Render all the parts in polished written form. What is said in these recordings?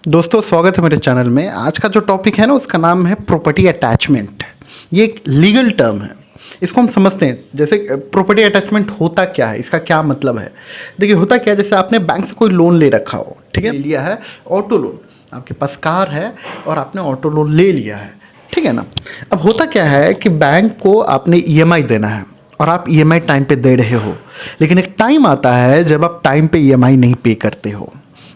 दोस्तों स्वागत है मेरे चैनल में। आज का जो टॉपिक है ना उसका नाम है प्रॉपर्टी अटैचमेंट। ये एक लीगल टर्म है, इसको हम समझते हैं। जैसे प्रॉपर्टी अटैचमेंट होता क्या है, इसका क्या मतलब है। देखिए होता क्या है, जैसे आपने बैंक से कोई लोन ले रखा हो, ठीक है, ले लिया है ऑटो लोन। आपके पास कार है और आपने ऑटो लोन ले लिया है, ठीक है ना। अब होता क्या है कि बैंक को आपने ईएमआई देना है और आप ईएमआई टाइम पे दे रहे हो, लेकिन एक टाइम आता है जब आप टाइम पे ईएमआई नहीं पे करते हो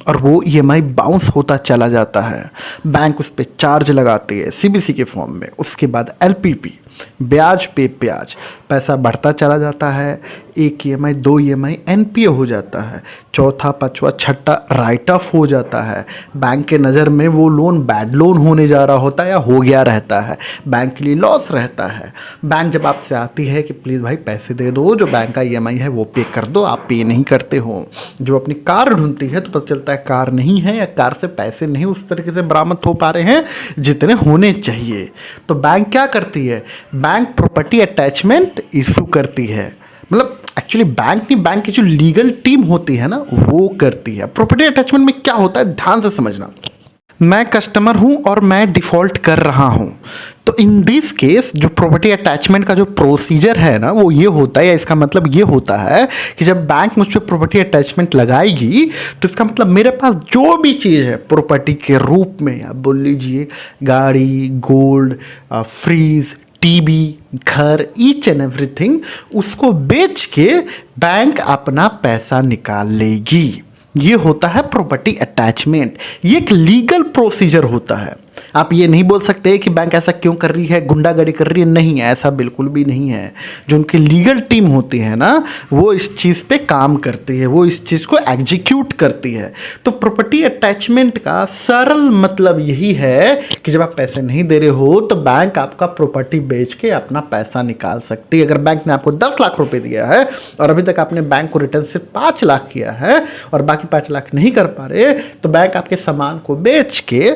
और वो ईएमआई बाउंस होता चला जाता है। बैंक उस पर चार्ज लगाती है सीबीसी के फॉर्म में, उसके बाद एलपीपी, ब्याज पे ब्याज, पैसा बढ़ता चला जाता है। एक ईएमआई, दो ईएमआई एनपीए हो जाता है, चौथा पांचवा छठा राइट ऑफ हो जाता है। बैंक के नज़र में वो लोन बैड लोन होने जा रहा होता है या हो गया रहता है, बैंक के लिए लॉस रहता है। बैंक जब आपसे आती है कि प्लीज़ भाई पैसे दे दो, जो बैंक का ईएमआई है वो पे कर दो, आप पे नहीं करते हो। जो अपनी कार ढूंढती है तो पता चलता है कार नहीं है या कार से पैसे नहीं उस तरीके से बरामद हो पा रहे हैं जितने होने चाहिए। तो बैंक क्या करती है, बैंक प्रॉपर्टी अटैचमेंट इशू करती है। मतलब एक्चुअली बैंक नहीं, बैंक की जो लीगल टीम होती है ना वो करती है। प्रॉपर्टी अटैचमेंट में क्या होता है ध्यान से समझना। मैं कस्टमर हूं और मैं डिफ़ॉल्ट कर रहा हूं, तो इन दिस केस जो प्रॉपर्टी अटैचमेंट का जो प्रोसीजर है ना वो ये होता है, या इसका मतलब ये होता है कि जब बैंक मुझ पर प्रॉपर्टी अटैचमेंट लगाएगी तो इसका मतलब मेरे पास जो भी चीज़ है प्रॉपर्टी के रूप में, आप बोल लीजिए गाड़ी, गोल्ड, फ्रीज, टीवी, घर, ईच एंड एवरीथिंग, उसको बेच के बैंक अपना पैसा निकाल लेगी। ये होता है प्रॉपर्टी अटैचमेंट। ये एक लीगल प्रोसीजर होता है। आप ये नहीं बोल सकते कि बैंक ऐसा क्यों कर रही है, गुंडागर्दी कर रही है, नहीं, ऐसा बिल्कुल भी नहीं है। जो उनकी लीगल टीम होती है ना वो इस चीज़ पे काम करती है, वो इस चीज़ को एग्जीक्यूट करती है। तो प्रॉपर्टी अटैचमेंट का सरल मतलब यही है कि जब आप पैसे नहीं दे रहे हो तो बैंक आपका प्रॉपर्टी बेच के अपना पैसा निकाल सकती है। अगर बैंक ने आपको 10 लाख रुपए दिया है और अभी तक आपने बैंक को रिटर्न सिर्फ 5 लाख किया है और बाकी 5 लाख नहीं कर पा रहे, तो बैंक आपके सामान को बेच के,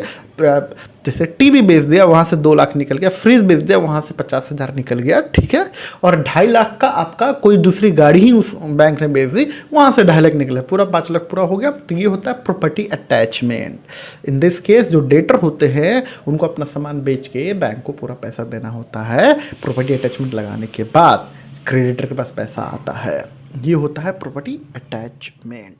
जैसे टीवी बेच दिया वहाँ से 2 लाख निकल गया, फ्रिज बेच दिया वहाँ से 50,000 निकल गया, ठीक है, और 2.5 लाख का आपका कोई दूसरी गाड़ी ही उस बैंक ने बेच दी, वहाँ से 2.5 लाख निकला, पूरा 5 लाख पूरा हो गया। तो ये होता है property attachment. In this case जो डेटर होते हैं उनको अपना सामान बेच के बैंक को पूरा पैसा देना होता है। प्रॉपर्टी अटैचमेंट लगाने के बाद क्रेडिटर के पास पैसा आता है। ये होता है प्रॉपर्टी अटैचमेंट।